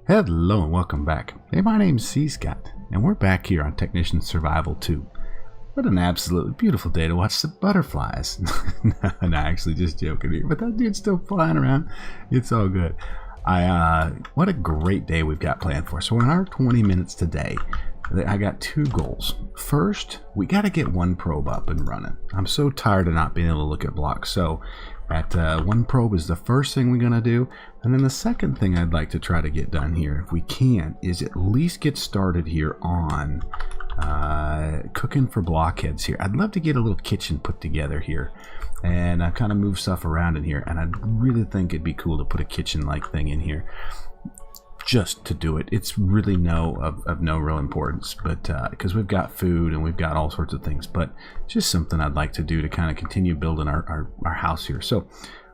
Hello and welcome back. Hey, my name's cScot, and we're back here on Technician Survival 2. What an absolutely beautiful day to watch the butterflies. No, actually just joking here, but that dude's still flying around. It's all good. What a great day we've got planned for. So in our 20 minutes today, I got two goals. First, we got to get one probe up and running. I'm so tired of not being able to look at blocks. So one probe is the first thing we're going to do. And then the second thing I'd like to try to get done here, if we can, is at least get started here on cooking for blockheads here. I'd love to get a little kitchen put together here and kind of move stuff around in here. And I really think it'd be cool to put a kitchen-like thing in here. Just to do it. It's really of no real importance, but because we've got food and we've got all sorts of things, but just something I'd like to do to kind of continue building our house here. So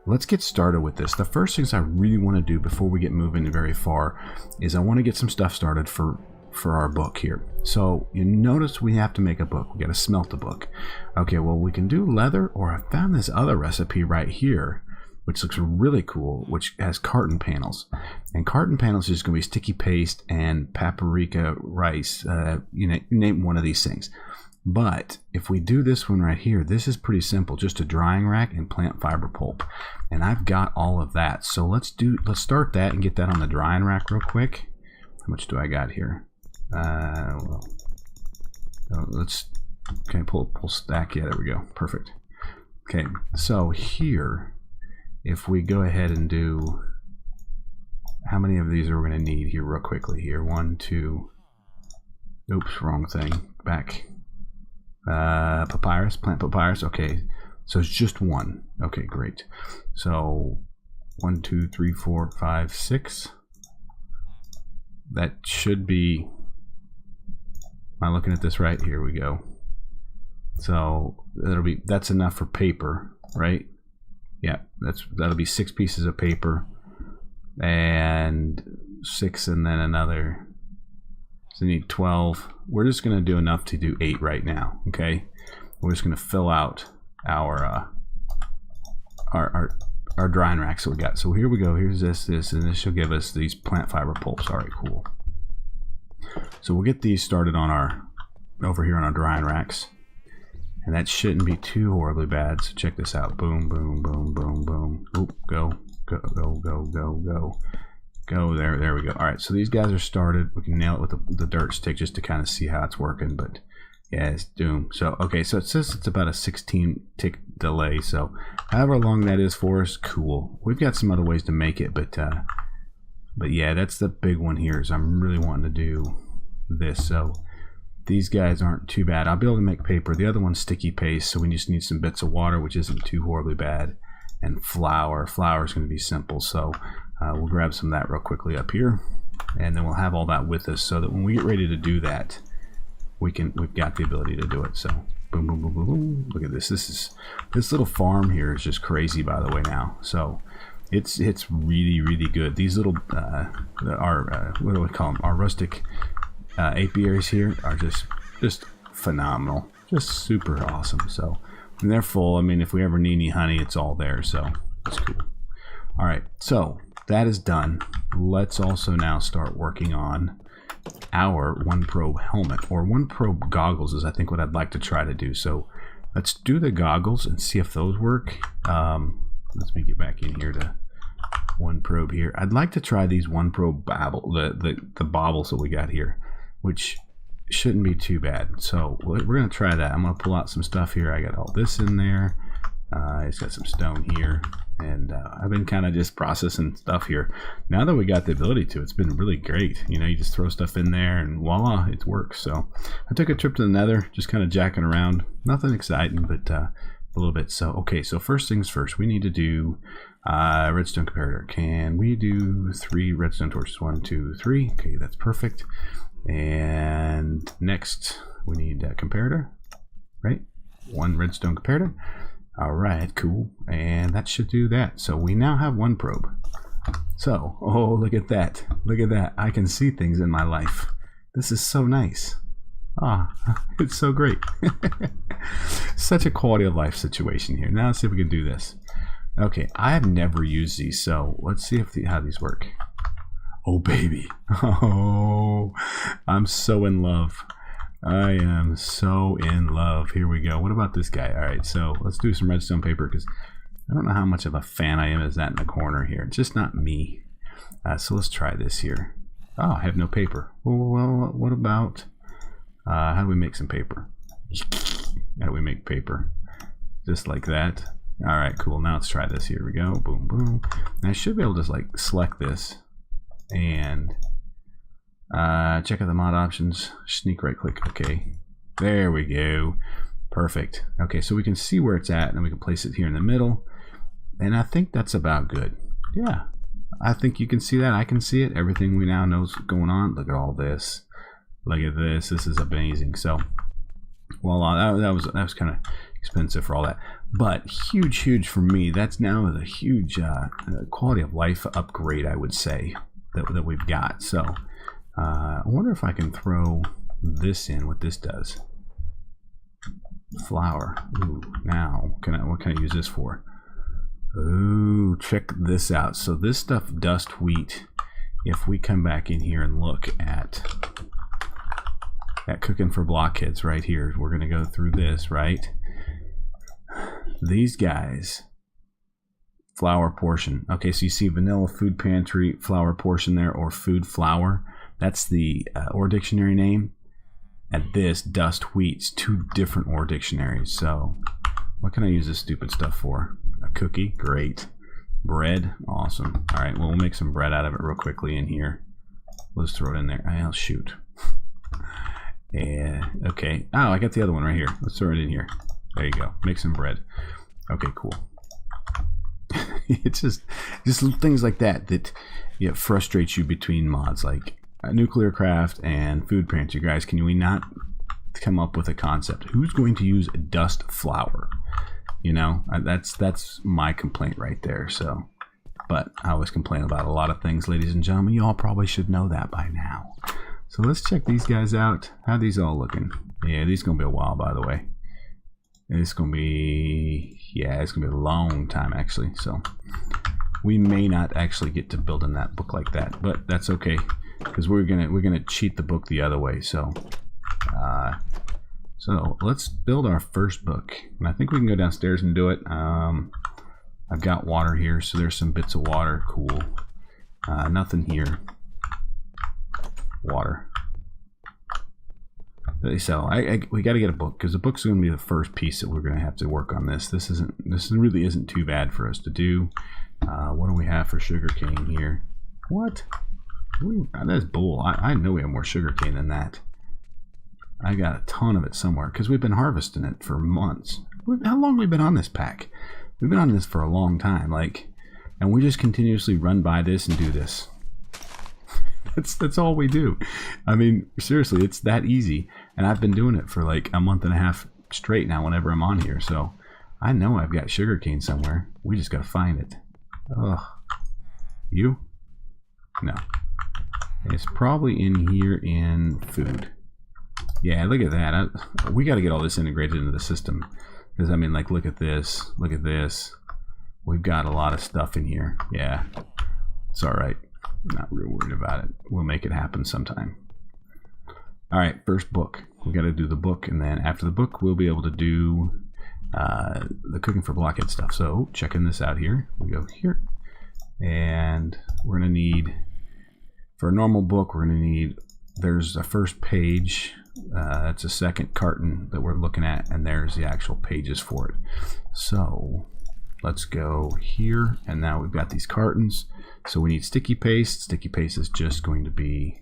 let's get started with this. The first things I really want to do before we get moving very far is I want to get some stuff started for our book here. So you notice we have to make a book. We got to smelt a book. Okay, well, we can do leather, or I found this other recipe right here which looks really cool, which has carton panels. And carton panels is going to be sticky paste and paprika rice. Name one of these things. But if we do this one right here, this is pretty simple. Just a drying rack and plant fiber pulp. And I've got all of that. So let's start that and get that on the drying rack real quick. How much do I got here? Pull stack. Yeah, there we go. Perfect. Okay, so here, if we go ahead and do, how many of these are we going to need here real quickly here? 1, 2, oops, wrong thing, back. Papyrus, plant papyrus, okay, so it's just one. Okay, great. So 1, 2, 3, 4, 5, 6. That should be, am I looking at this right? Here we go. So that's enough for paper, right? Yeah, that'll be 6 pieces of paper and 6, and then another. So you need 12. We're just going to do enough to do 8 right now. Okay, we're just going to fill out our drying racks that we got. So here we go. Here's this, and this should give us these plant fiber pulps. All right, cool. So we'll get these started on over here on our drying racks. And that shouldn't be too horribly bad. So check this out. Boom, boom, boom, boom, boom. Oop, go. There we go. All right, so these guys are started. We can nail it with the dirt stick just to kind of see how it's working. But yeah, it's doom. So okay, so it says it's about a 16 tick delay. So however long that is for us, cool. We've got some other ways to make it, but yeah, that's the big one here. Is I'm really wanting to do this. So these guys aren't too bad. I'll be able to make paper. The other one's sticky paste, so we just need some bits of water, which isn't too horribly bad. And flour. Flour is going to be simple, so we'll grab some of that real quickly up here, and then we'll have all that with us, so that when we get ready to do that, we've got the ability to do it. So boom, boom, boom, boom, boom. Look at this. This little farm here is just crazy, by the way. Now, so it's really, really good. These little what do we call them? Our rustic apiaries here are just phenomenal, just super awesome. So, and they're full. I mean, if we ever need any honey, it's all there, so it's cool. All right, so that is done. Let's also now start working on our one probe helmet, or one probe goggles is I think what I'd like to try to do. So let's do the goggles and see if those work. Let me get back in here to one probe here. I'd like to try these one probe the baubles that we got here, which shouldn't be too bad. So we're going to try that. I'm going to pull out some stuff here. I got all this in there. It's got some stone here. And I've been kind of just processing stuff here. Now that we got the ability to, it's been really great. You know, you just throw stuff in there and voila, it works. So I took a trip to the nether, just kind of jacking around. Nothing exciting, but a little bit. So, okay, so first things first, we need to do redstone comparator. Can we do 3 redstone torches? 1, 2, 3. Okay, that's perfect. And next we need a comparator, right? 1 redstone comparator. All right, cool. And that should do that. So we now have 1 probe. So, oh, look at that. Look at that. I can see things in my life. This is so nice. Ah, it's so great. Such a quality of life situation here. Now let's see if we can do this. Okay, I have never used these, so let's see how these work. Oh, baby. Oh, I'm so in love. I am so in love. Here we go. What about this guy? All right, so let's do some redstone paper because I don't know how much of a fan I am as that in the corner here. It's just not me. So let's try this here. Oh, I have no paper. Well, what about, how do we make some paper? How do we make paper? Just like that. All right, cool. Now let's try this. Here we go. Boom, boom. And I should be able to just like select this and check out the mod options. Sneak right click. Okay. There we go. Perfect. Okay, so we can see where it's at and we can place it here in the middle. And I think that's about good. Yeah. I think you can see that. I can see it. Everything we now know is going on. Look at all this. Look at this. This is amazing. So, well, that was kind of expensive for all that, but huge for me. That's now a huge quality of life upgrade, I would say, that we've got. So, I wonder if I can throw this in. What this does? Flour. Ooh. Now, what can I use this for? Ooh, check this out. So this stuff, dust wheat, if we come back in here and look at cooking for blockheads right here, we're going to go through this, right? These guys, flour portion. Okay, so you see vanilla food pantry flour portion there, or food flour. That's the OR dictionary name. And this dust wheat's two different OR dictionaries. So what can I use this stupid stuff for? A cookie, great. Bread, awesome. All right, well, we'll make some bread out of it real quickly in here. Let's throw it in there. I'll shoot. Yeah, okay. Oh, I got the other one right here. Let's throw it in here. There you go. Make some bread. Okay, cool. It's just things like that frustrates you between mods, like nuclear craft and food pantry. Guys, can we not come up with a concept? Who's going to use dust flour? You know, that's my complaint right there. So, but I always complain about a lot of things, ladies and gentlemen. You all probably should know that by now. So let's check these guys out. How are these all looking? Yeah, these gonna be a while, by the way. It's gonna be, yeah, it's gonna be a long time actually. So we may not actually get to building that book like that, but that's okay because we're gonna cheat the book the other way. So. So let's build our first book, and I think we can go downstairs and do it. I've got water here, so there's some bits of water. Cool. Nothing here. Water. So we got to get a book because the book's going to be the first piece that we're going to have to work on. This really isn't too bad for us to do. What do we have for sugarcane here? What? That's bull. I know we have more sugarcane than that. I got a ton of it somewhere because we've been harvesting it for months. How long have we been on this pack? We've been on this for a long time, and we just continuously run by this and do this. That's all we do. I mean, seriously, it's that easy, and I've been doing it for like a month and a half straight now. Whenever I'm on here, so I know I've got sugarcane somewhere. We just gotta find it. Ugh. You? No. It's probably in here in food. Yeah, look at that. We got to get all this integrated into the system. Because, I mean, like, look at this. Look at this. We've got a lot of stuff in here. Yeah. It's all right. Not real worried about it. We'll make it happen sometime. All right, first book. We got to do the book. And then after the book, we'll be able to do the cooking for blockhead stuff. So, checking this out here. We go here. And we're going to need, for a normal book, we're going to need, there's a first page. That's a second carton that we're looking at, and there's the actual pages for it. So let's go here, and now we've got these cartons. So we need sticky paste. Sticky paste is just going to be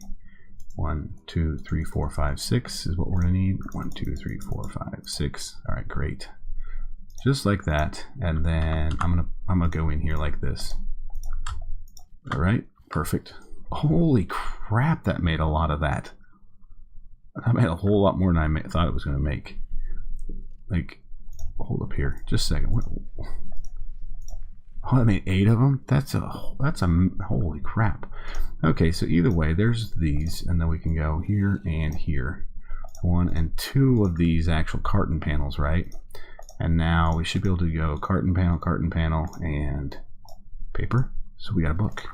1, 2, 3, 4, 5, 6 is what we're gonna need. 1, 2, 3, 4, 5, 6. All right, great. Just like that, and then I'm gonna go in here like this. All right, perfect. Holy crap, that made a lot of that. That made a whole lot more than I thought it was going to make. Like, hold up here, just a second. Oh, I made 8 of them. That's a holy crap. Okay, so either way, there's these, and then we can go here and here. 1 and 2 of these actual carton panels, right? And now we should be able to go carton panel, and paper. So we got a book.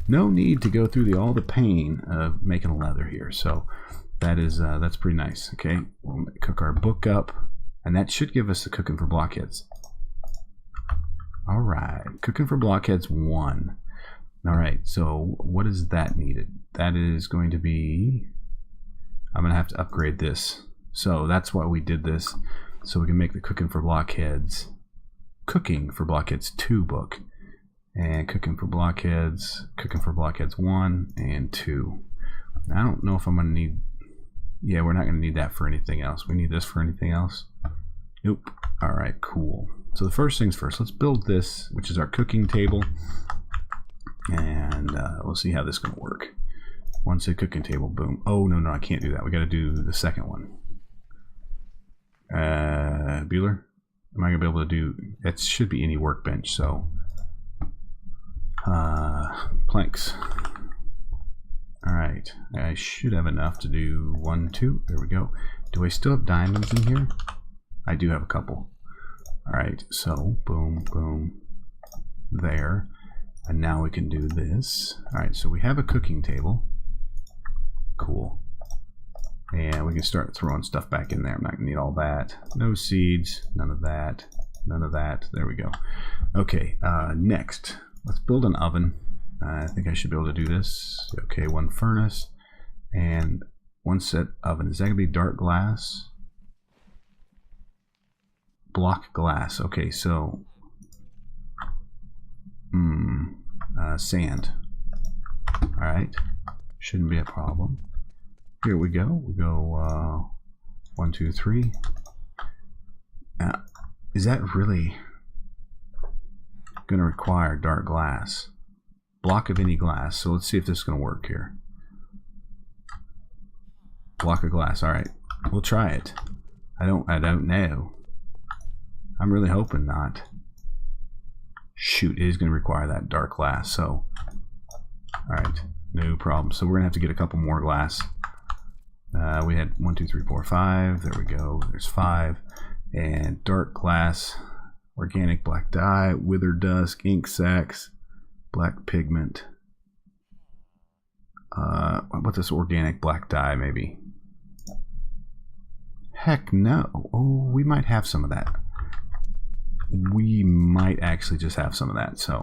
No need to go through all the pain of making leather here. So that is that's pretty nice. Okay, we'll cook our book up, and that should give us the cooking for blockheads. All right, cooking for blockheads 1. All right, so what is that needed? That is going to be, I'm gonna have to upgrade this. So that's why we did this, so we can make the cooking for blockheads 2 book. And cooking for blockheads 1 and 2. I don't know if I'm gonna need, yeah, we're not gonna need that for anything else. We need this for anything else? Nope. All right, cool. So the first things first, let's build this, which is our cooking table, and we'll see how this is gonna work. Once a cooking table, boom. Oh, no, I can't do that. We gotta do the second one. Bueller, am I gonna be able to do, it should be any workbench, so planks. All right, I should have enough to do 1, 2. There we go. Do I still have diamonds in here? I do have a couple. All right, so boom, boom, there, and now we can do this. All right, so we have a cooking table. Cool. And we can start throwing stuff back in there. I'm not gonna need all that. No seeds, none of that, none of that. There we go. Okay, next, let's build an oven. I think I should be able to do this. Okay, 1 furnace and 1 set oven. Is that gonna be dark glass? Block glass. Okay, so sand. All right, shouldn't be a problem. Here we go. We go 1, 2, 3. Is that really going to require dark glass? Block of any glass. So let's see if this is going to work here. Block of glass. All right, we'll try it. I don't know. I'm really hoping not. Shoot, it is going to require that dark glass. So, all right, no problem. So we're going to have to get a couple more glass. We had 1, 2, 3, 4, 5. There we go. There's 5. And dark glass, organic black dye, wither dusk, ink sacs, black pigment. What's this organic black dye? Maybe. Heck no. Oh, we might have some of that. We might actually just have some of that. So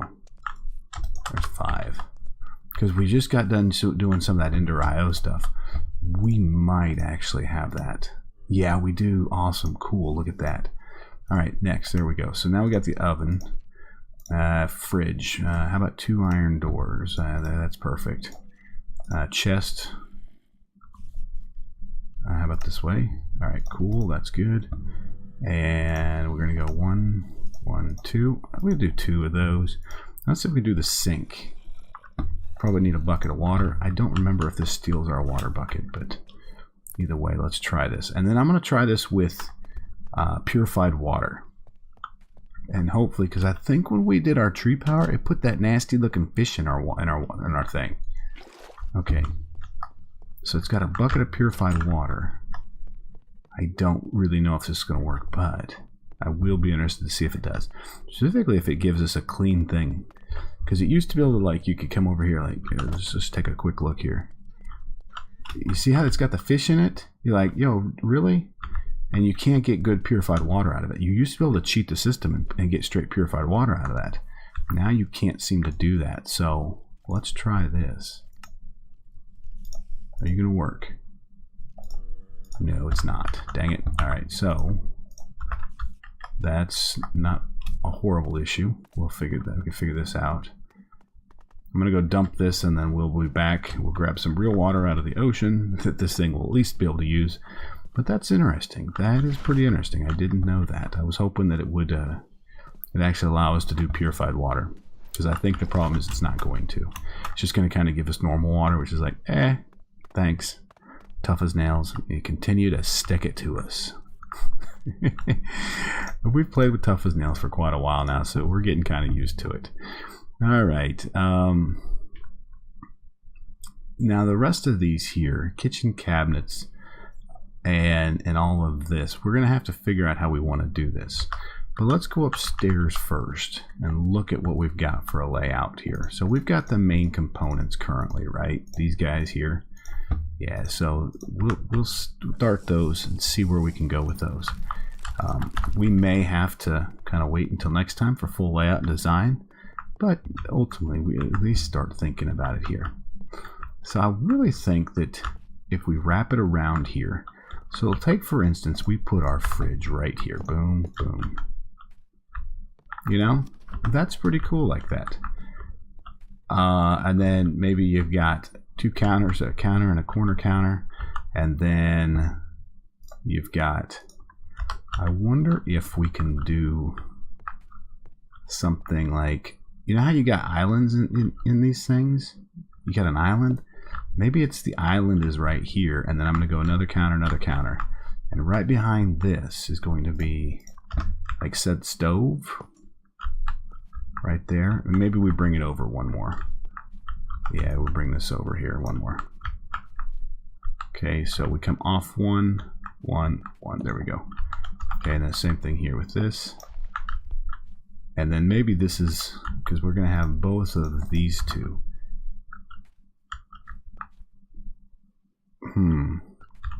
there's 5. Because we just got done doing some of that Ender IO stuff. We might actually have that. Yeah, we do. Awesome. Cool. Look at that. All right, next. There we go. So now we got the oven. Fridge. How about 2 iron doors? That's perfect. Chest. How about this way? All right, cool. That's good. And we're going to go 1, 1, 2. I'm going to do 2 of those. Let's see if we can do the sink. Probably need a bucket of water. I don't remember if this steals our water bucket, but either way, let's try this. And then I'm going to try this with purified water. And hopefully, because I think when we did our tree power, it put that nasty looking fish in our thing. Okay. So it's got a bucket of purified water. I don't really know if this is going to work, but I will be interested to see if it does. Specifically if it gives us a clean thing. Because it used to be able to, like, you could come over here, like, let's just take a quick look here. You see how it's got the fish in it? You're like, yo, really? And you can't get good purified water out of it. You used to be able to cheat the system and get straight purified water out of that. Now you can't seem to do that. So let's try this. Are you going to work? No, it's not. Dang it. All right, so that's not a horrible issue. We'll figure that. We can figure this out. I'm gonna go dump this, and then we'll be back. We'll grab some real water out of the ocean that this thing will at least be able to use. But that's interesting. That is pretty interesting. I didn't know that. I was hoping that it would actually allow us to do purified water, because I think the problem is it's not going to. It's just going to kind of give us normal water, which is like, thanks. Tough as nails. You continue to stick it to us. We've played with tough as nails for quite a while now, so we're getting kind of used to it. All right. Now the rest of these here, kitchen cabinets and all of this, we're going to have to figure out how we want to do this. But let's go upstairs first and look at what we've got for a layout here. So we've got the main components currently, right? These guys here. Yeah, so we'll start those and see where we can go with those. We may have to kind of wait until next time for full layout and design, but ultimately we at least start thinking about it here. So I really think that if we wrap it around here, so take for instance, we put our fridge right here, boom, boom. You know, that's pretty cool like that. And then maybe you've got two counters, a counter and a corner counter, and then you've got, I wonder if we can do something like, you know how you got islands in these things? You got an island? Maybe it's the island is right here, and then I'm going to go another counter, and right behind this is going to be like said stove right there, and maybe we bring it over one more. Yeah, we'll bring this over here one more. Okay, so we come off one, there we go. Okay, and the same thing here with this. And then maybe this is, because we're going to have both of these two.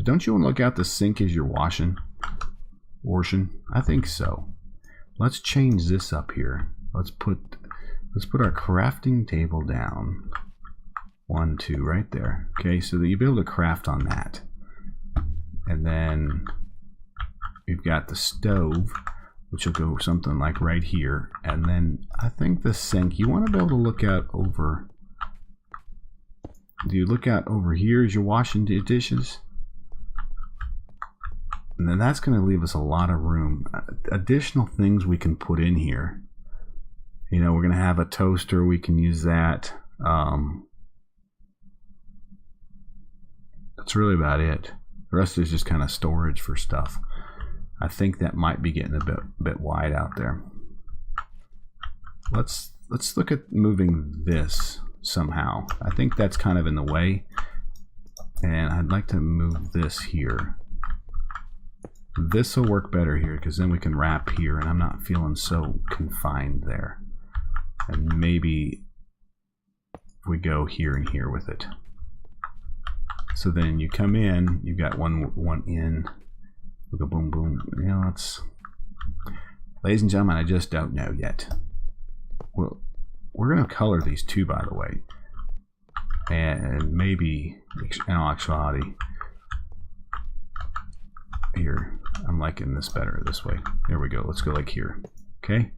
Don't you want to look out the sink as you're washing? I think so. Let's change this up here. Let's put our crafting table down. 1, 2, right there. Okay, so that you'll be able to craft on that. And then we've got the stove, which will go something like right here. And then I think the sink, you want to be able to look out over. Do you look out over here as you're washing the dishes? And then that's going to leave us a lot of room. Additional things we can put in here. You know, we're going to have a toaster. We can use that. That's really about it. The rest is just kind of storage for stuff. I think that might be getting a bit wide out there. Let's look at moving this somehow. I think that's kind of in the way, and I'd like to move this here. This will work better here because then we can wrap here, and I'm not feeling so confined there. And maybe we go here and here with it. So then you come in, you've got one in. We go boom, boom. You know, it's, ladies and gentlemen, I just don't know yet. Well, we're going to color these two, by the way. And maybe, in all actuality, here, I'm liking this better this way. There we go. Let's go like here. Okay.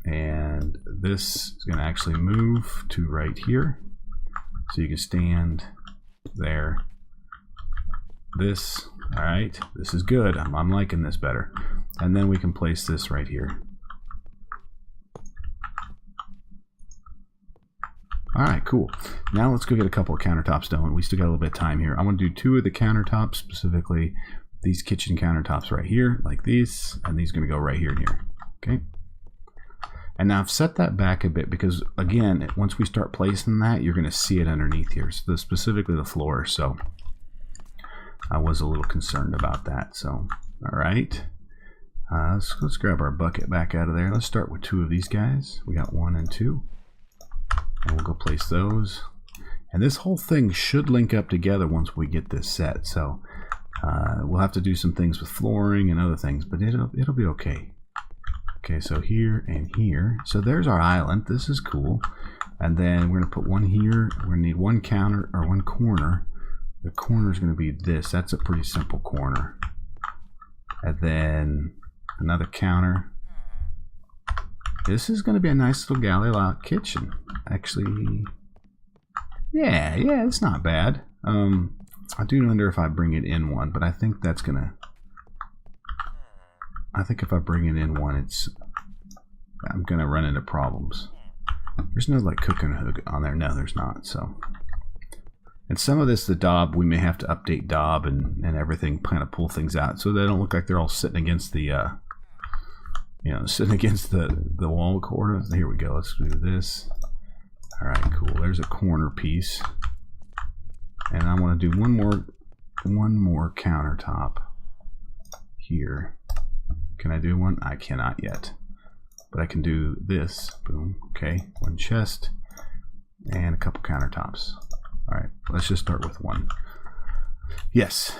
And this is going to actually move to right here. So you can stand there. This, all right, this is good. I'm liking this better. And then we can place this right here. All right, cool. Now let's go get a couple of countertops done. We still got a little bit of time here. I want to do 2 of the countertops, specifically these kitchen countertops right here, like these, and these are going to go right here and here. Okay. And now I've set that back a bit because, again, once we start placing that, you're going to see it underneath here, so specifically the floor. So I was a little concerned about that. So, all right. Let's grab our bucket back out of there. Let's start with 2 of these guys. We got 1 and 2. And we'll go place those. And this whole thing should link up together once we get this set. So we'll have to do some things with flooring and other things, but it'll be okay. Okay, so here and here. So there's our island. This is cool. And then we're going to put one here. We're going to need one counter or one corner. The corner is going to be this. That's a pretty simple corner. And then another counter. This is going to be a nice little galley lot kitchen. Actually, yeah, it's not bad. I do wonder if I bring it in one, but I think that's going to... I think if I bring it in one, I'm going to run into problems. There's no like cooking hook on there. No, there's not. So, and some of this, the daub, we may have to update daub and everything, kind of pull things out so they don't look like they're all sitting against the, sitting against the wall corner. Here we go. Let's do this. All right, cool. There's a corner piece, and I want to do one more countertop here. Can I do one? I cannot yet. But I can do this. Boom. Okay. One chest. And a couple countertops. Alright. Let's just start with one. Yes.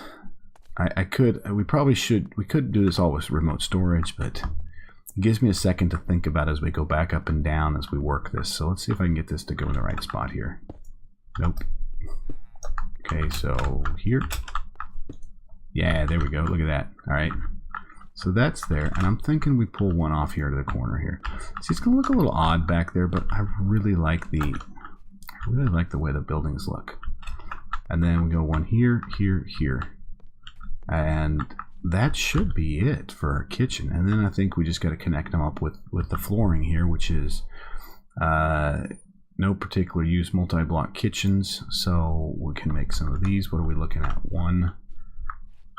I could. We probably should. We could do this all with remote storage, but it gives me a second to think about as we go back up and down as we work this. So let's see if I can get this to go in the right spot here. Nope. Okay, so here. Yeah, there we go. Look at that. Alright. So that's there, and I'm thinking we pull one off here to the corner here. See, it's gonna look a little odd back there, but I really like the way the buildings look. And then we go one here, here, here, and that should be it for our kitchen. And then I think we just got to connect them up with the flooring here, which is no particular use multi-block kitchens. So we can make some of these. What are we looking at? One.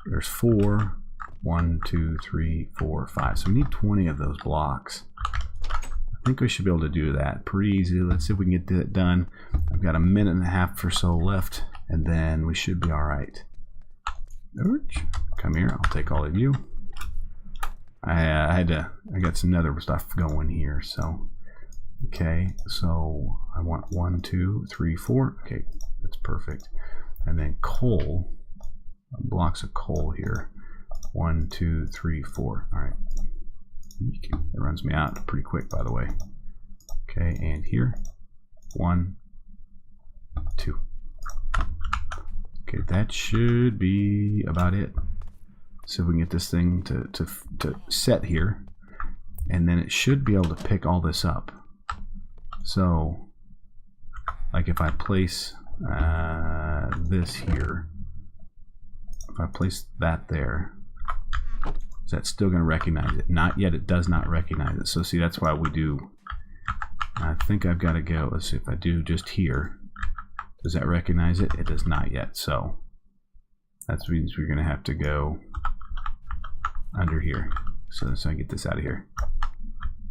There's 4. 1, 2, 3, 4, 5. So we need 20 of those blocks. I think we should be able to do that pretty easy. Let's see if we can get that done. I've got a minute and a half or so left, and then we should be all right. Come here. I'll take all of you. I got some nether stuff going here. So okay. So I want 1, 2, 3, 4. Okay, that's perfect. And then coal. Blocks of coal here. 1, 2, 3, 4. All right. That runs me out pretty quick, by the way. Okay, and here. 1, 2. Okay, that should be about it. So if we can get this thing to set here, and then it should be able to pick all this up. So, like if I place this here, if I place that there, is that still going to recognize it? Not yet. It does not recognize it. So see, that's why we do. I think I've got to go. Let's see if I do just here. Does that recognize it? It does not yet. So that means we're going to have to go under here. So I can get this out of here.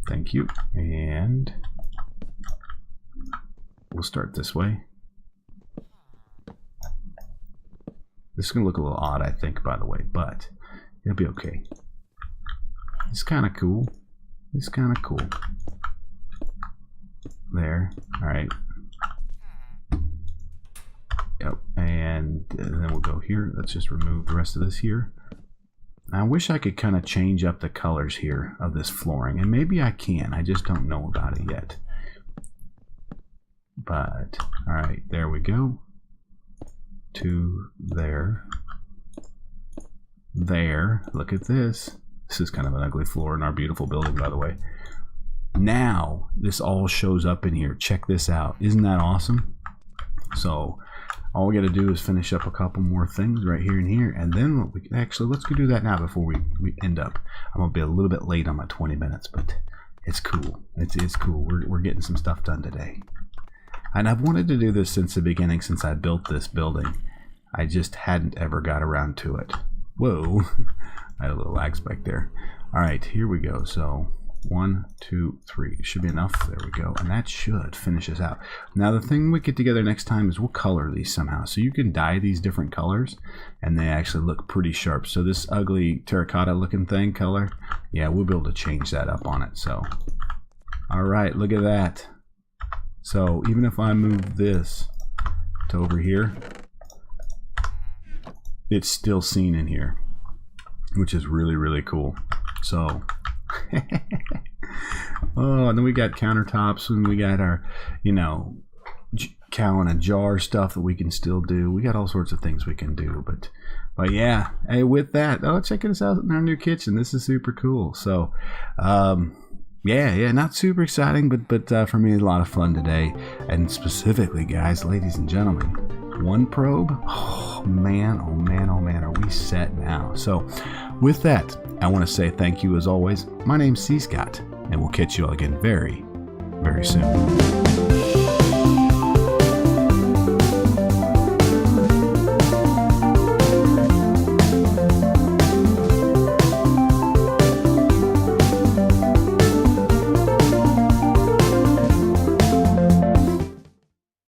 Thank you. And we'll start this way. This is going to look a little odd, I think, by the way, but it'll be okay. It's kind of cool. It's kind of cool. There. All right. Yep. And then we'll go here. Let's just remove the rest of this here. I wish I could kind of change up the colors here of this flooring, and maybe I can. I just don't know about it yet. But all right, there we go. To there. There. Look at this. This is kind of an ugly floor in our beautiful building, by the way. Now this all shows up in here. Check this out. Isn't that awesome? So all we got to do is finish up a couple more things right here and here, and then we can actually, let's go do that now before we end up. I'm gonna be a little bit late on my 20 minutes, but it's cool. It's cool. We're getting some stuff done today. And I've wanted to do this since the beginning, since I built this building. I just hadn't ever got around to it. Whoa. I had a little lag spike there. All right, here we go. So 1, 2, 3. Should be enough. There we go. And that should finish us out. Now the thing we get together next time is we'll color these somehow. So you can dye these different colors and they actually look pretty sharp. So this ugly terracotta looking thing color, yeah, we'll be able to change that up on it. So all right, look at that. So even if I move this to over here, it's still seen in here, which is really, really cool. So oh, and then we got countertops, and we got our, you know, cow in a jar stuff that we can still do. We got all sorts of things we can do, but yeah. Hey, with that, oh, check us out in our new kitchen. This is super cool. So yeah, not super exciting, but for me, a lot of fun today. And specifically, guys, ladies and gentlemen, one probe. Oh man, oh man, oh man, are we set now? So with that, I want to say thank you as always. My name's cScot, and we'll catch you all again very, very soon.